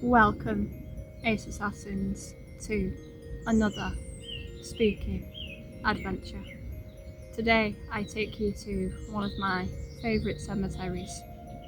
Welcome, Ace Assassins, to another spooky adventure. Today I take you to one of my favourite cemeteries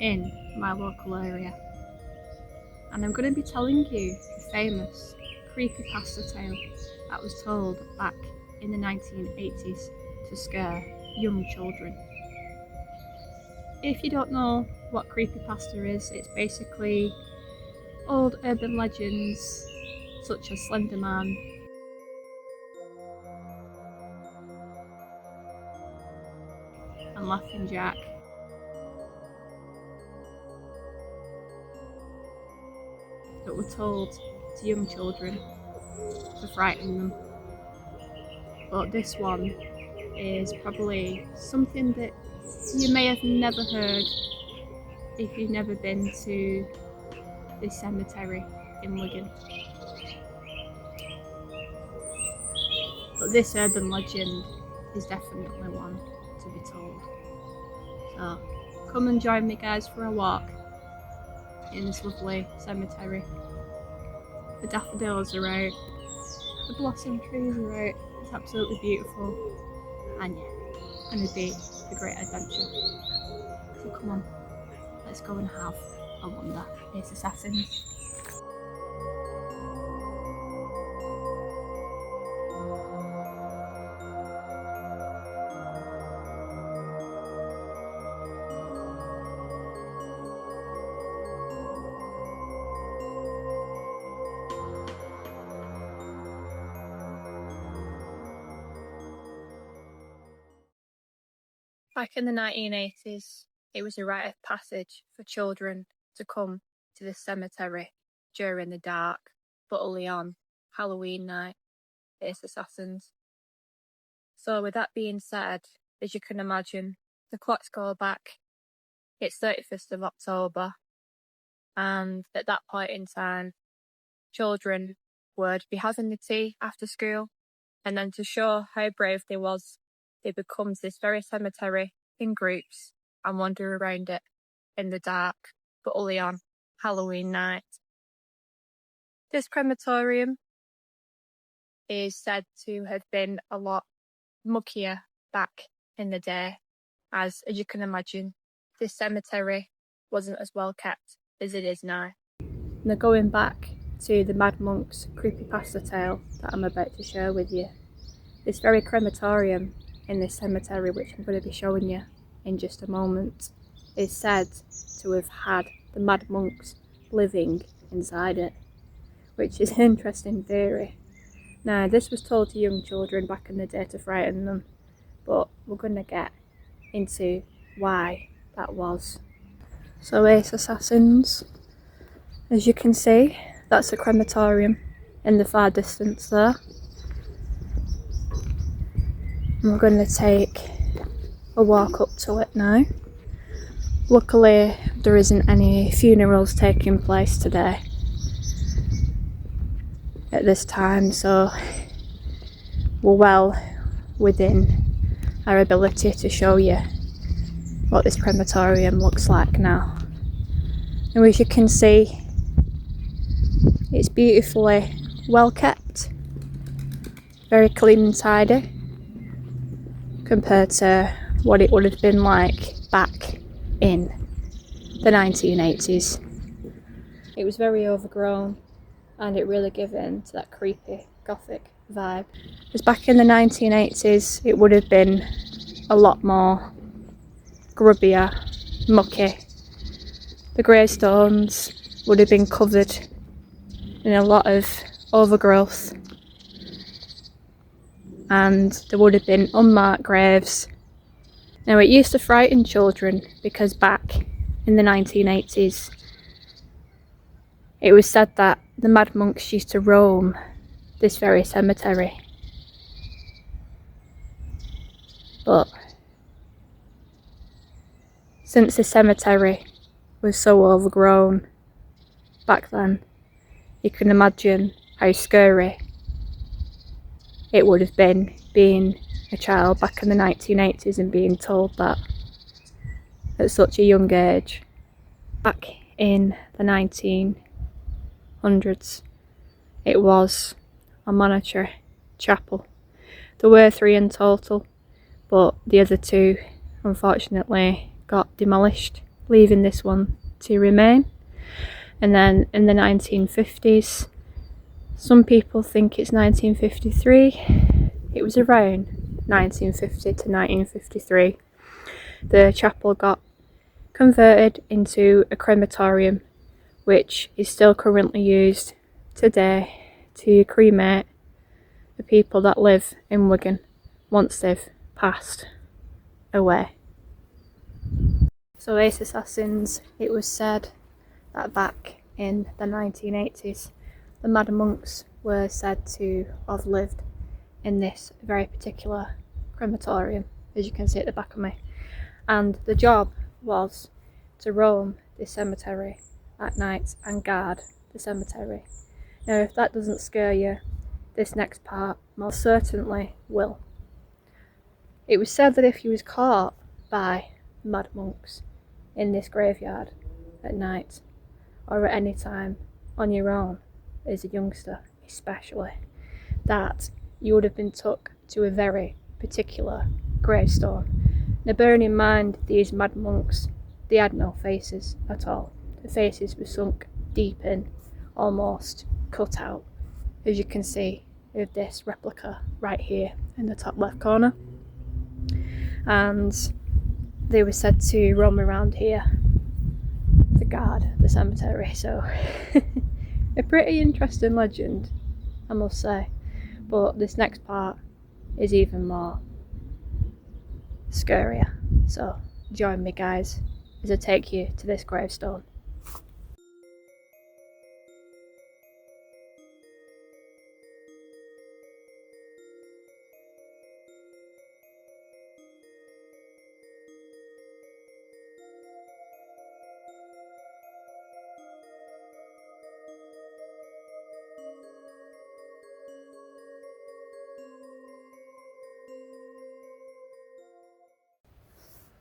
in my local area, and I'm going to be telling you the famous creepypasta tale that was told back in the 1980s to scare young children. If you don't know what creepypasta is, it's basically old urban legends such as Slender Man, and Laughing Jack, that were told to young children to frighten them. But this one is probably something that you may have never heard if you've never been to this cemetery in Wigan. But this urban legend is definitely one to be told. So come and join me, guys, for a walk in this lovely cemetery. The daffodils are out, the blossom trees are out, it's absolutely beautiful, and yeah, it's going to be a great adventure. So come on, let's go and have a wander, Ace Assassins. Back in the 1980s, it was a rite of passage for children to come to the cemetery during the dark, but only on Halloween night, Ace Assassins. So with that being said, as you can imagine, the clocks go back. It's 31st of October, and at that point in time, children would be having the tea after school, and then to show how brave they was, they would come to this very cemetery in groups and wander around it in the dark, but only on Halloween night. This crematorium is said to have been a lot muckier back in the day, as you can imagine, this cemetery wasn't as well kept as it is now. Now going back to the Mad Monk's creepypasta tale that I'm about to share with you, this very crematorium in this cemetery, which I'm going to be showing you in just a moment, is said to have had the Mad Monks living inside it, which is an interesting theory. Now, this was told to young children back in the day to frighten them, but we're going to get into why that was. So, Ace Assassins, as you can see, that's a crematorium in the far distance there. We're going to take a walk up to it now. Luckily, there isn't any funerals taking place today at this time, so we're well within our ability to show you what this crematorium looks like now. And as you can see, it's beautifully well kept, very clean and tidy, compared to what it would have been like back in the 1980s. It was very overgrown, and it really gave in to that creepy gothic vibe. Because back in the 1980s, it would have been a lot more grubbier, mucky. The gravestones would have been covered in a lot of overgrowth, and there would have been unmarked graves. Now, it used to frighten children because back in the 1980s, it was said that the Mad Monks used to roam this very cemetery. But since the cemetery was so overgrown back then, you can imagine how scary it would have been being a child back in the 1980s and being told that at such a young age. Back in the 1980s, 1800s. It was a monetary chapel. There were 3 in total, but the other 2 unfortunately got demolished, leaving this one to remain. And then in the 1950s, some people think it's 1953, it was around 1950 to 1953, the chapel got converted into a crematorium, which is still currently used today to cremate the people that live in Wigan once they've passed away. So Ace Assassins, it was said that back in the 1980s, the Mad Monks were said to have lived in this very particular crematorium, as you can see at the back of me. And the job was to roam the cemetery at night and guard the cemetery. Now, if that doesn't scare you, this next part most certainly will. It was said that if you was caught by Mad Monks in this graveyard at night, or at any time on your own, as a youngster especially, that you would have been took to a very particular gravestone. Now, bearing in mind, these Mad Monks, they had no faces at all. The faces were sunk deep in, almost cut out, as you can see with this replica right here in the top left corner. And they were said to roam around here to guard the cemetery, so a pretty interesting legend, I must say. But this next part is even more scarier, so join me, guys, as I take you to this gravestone.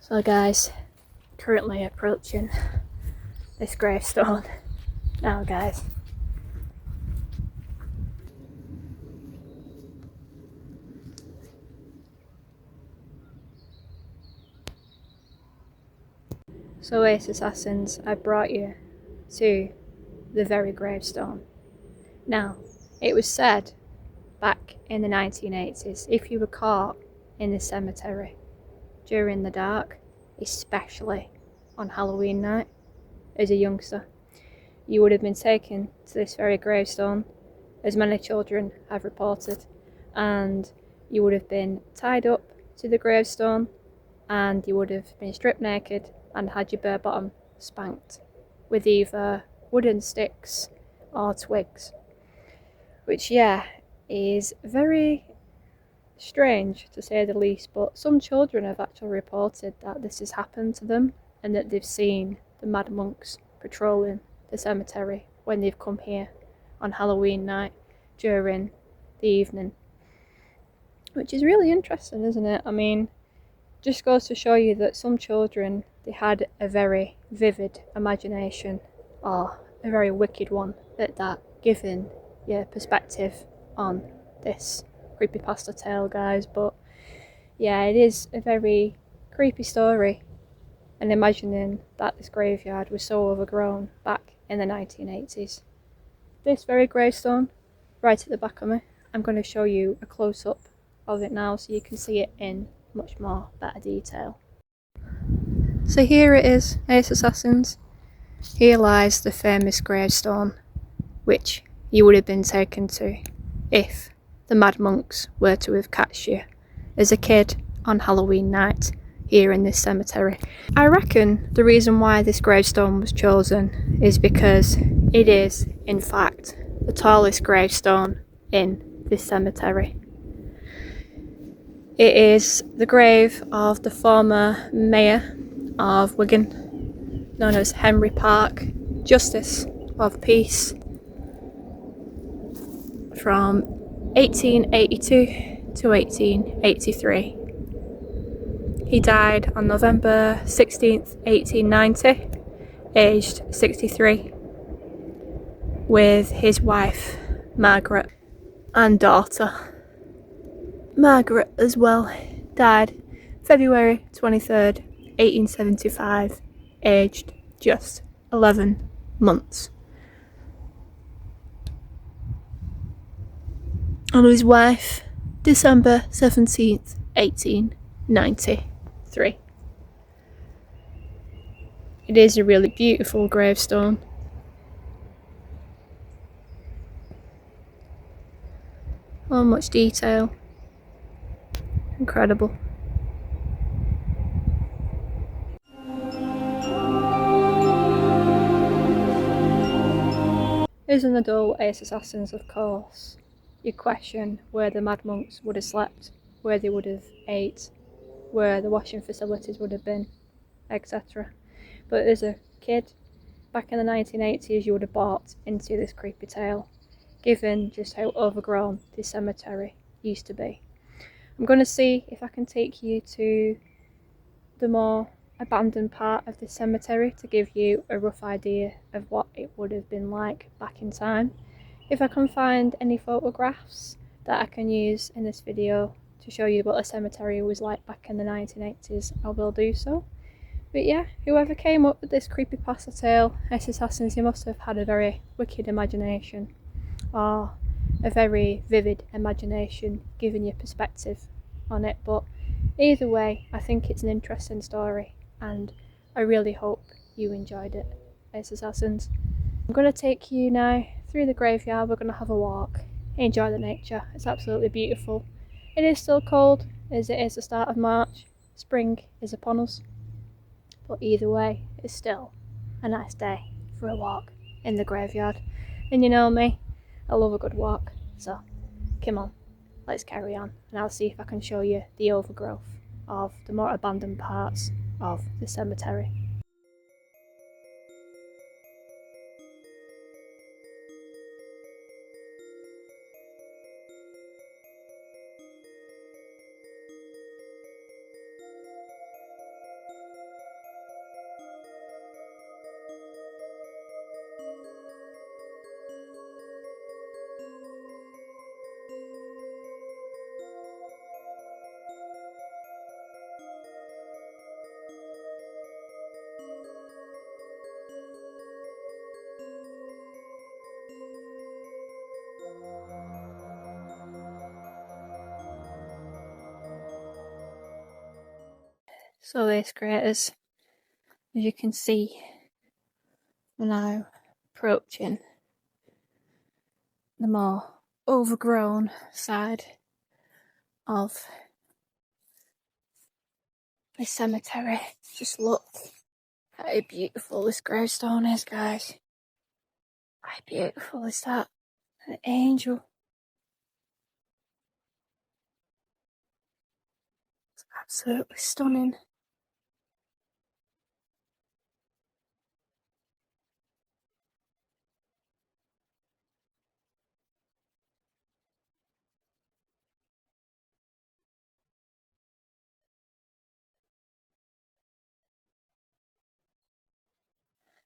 So guys, currently approaching this gravestone now, guys. So Ace Assassins, I brought you to the very gravestone. Now, it was said back in the 1980s, if you were caught in the cemetery during the dark, especially on Halloween night, as a youngster, you would have been taken to this very gravestone, as many children have reported, and you would have been tied up to the gravestone, and you would have been stripped naked and had your bare bottom spanked with either wooden sticks or twigs, which, yeah, is very strange to say the least. But some children have actually reported that this has happened to them and that they've seen the Mad Monks patrolling the cemetery when they've come here on Halloween night during the evening, which is really interesting, isn't it? I mean, just goes to show you that some children, they had a very vivid imagination, or a very wicked one at that, giving your perspective on this creepypasta tale, guys. But yeah, it is a very creepy story, and imagining that this graveyard was so overgrown back in the 1980s. This very gravestone right at the back of me, I'm going to show you a close-up of it now so you can see it in much more better detail. So here it is, Ace Assassins. Here lies the famous gravestone which you would have been taken to if the Mad Monks were to have catched you as a kid on Halloween night here in this cemetery. I reckon the reason why this gravestone was chosen is because it is, in fact, the tallest gravestone in this cemetery. It is the grave of the former mayor of Wigan, known as Henry Park, Justice of Peace, from 1882 to 1883. He died on November 16th, 1890, aged 63. with his wife Margaret and daughter. Margaret as well died February 23rd, 1875, aged just 11 months. And his wife, December 17th, 1893. It is a really beautiful gravestone. Oh, much detail. Incredible. Isn't the dull ace assassins, of course? You question where the mad monks would have slept, where they would have ate, where the washing facilities would have been, etc. But as a kid, back in the 1980s, you would have bought into this creepy tale, given just how overgrown this cemetery used to be. I'm going to see if I can take you to the more abandoned part of this cemetery to give you a rough idea of what it would have been like back in time. If I can find any photographs that I can use in this video to show you what the cemetery was like back in the 1980s, I will do so. But yeah, whoever came up with this creepypasta tale, Ace Assassins, you must have had a very wicked imagination, or a very vivid imagination, giving you perspective on it. But either way, I think it's an interesting story, and I really hope you enjoyed it, Ace Assassins. I'm going to take you now through the graveyard. We're going to have a walk, enjoy the nature. It's absolutely beautiful. It is still cold, as it is the start of March. Spring is upon us. But either way, it's still a nice day for a walk in the graveyard. And you know me, I love a good walk. So come on, let's carry on, and I'll see if I can show you the overgrowth of the more abandoned parts of the cemetery. So this creators, as you can see, we're now approaching the more overgrown side of the cemetery. Just look at how beautiful this gravestone is, guys. How beautiful is that? An angel. It's absolutely stunning.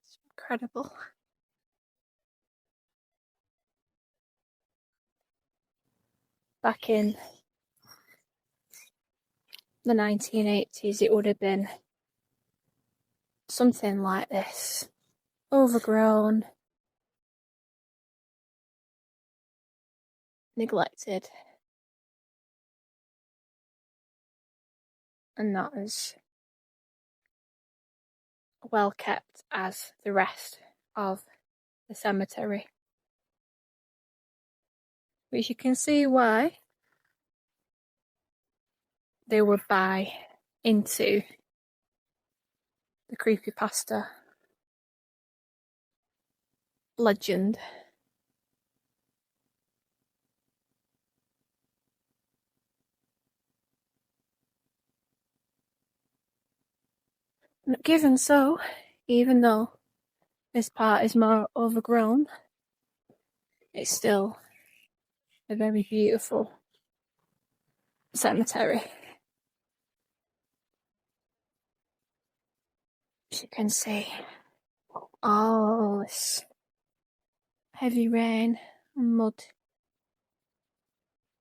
It's incredible. Back in the 1980s, it would have been something like this. Overgrown, neglected, and not as well kept as the rest of the cemetery. Which you can see why they would buy into the creepypasta legend. Given so, even though this part is more overgrown, it's still a very beautiful cemetery. As you can see, all this heavy rain and mud.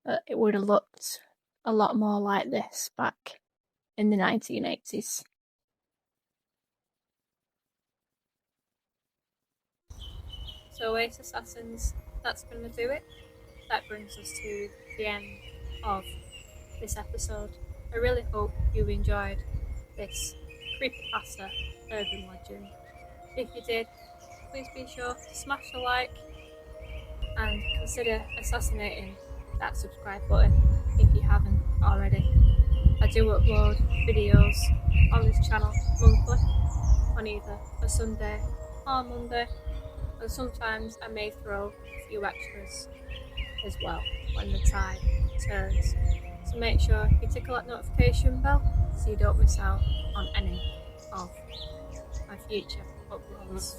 But it would have looked a lot more like this back in the 1980s. So Ace Assassins, that's going to do it. That brings us to the end of this episode. I really hope you enjoyed this creepypasta urban legend. If you did, please be sure to smash the like and consider assassinating that subscribe button if you haven't already. I do upload videos on this channel monthly on either a Sunday or Monday, and sometimes I may throw a few extras as well when the tide turns. So make sure you tickle that notification bell so you don't miss out on any of my future uploads.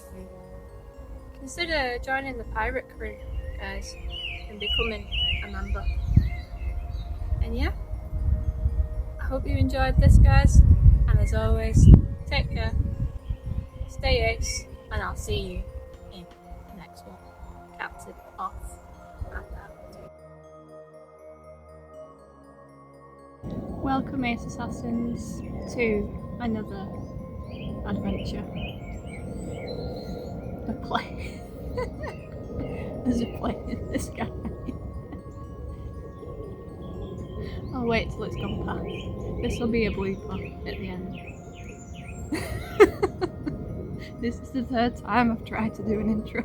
Consider joining the pirate crew, guys, and becoming a member. And yeah, I hope you enjoyed this, guys, and as always, take care, stay ace, and I'll see you in the next one. Captain off and out. Welcome, Ace Assassins, to another adventure. A plane. There's a plane in the sky. I'll wait till it's gone past. This will be a blooper at the end. This is the third time I've tried to do an intro.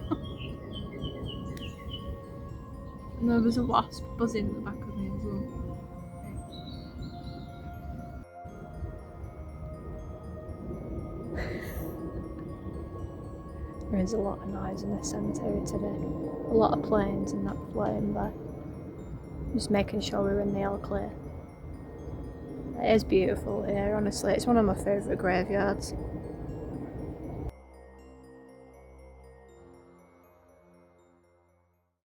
And there was a wasp buzzing at the back of me as well. There is a lot of noise in this cemetery today. A lot of planes and that flying by. Just making sure we're in the all clear. It is beautiful here, honestly. It's one of my favourite graveyards.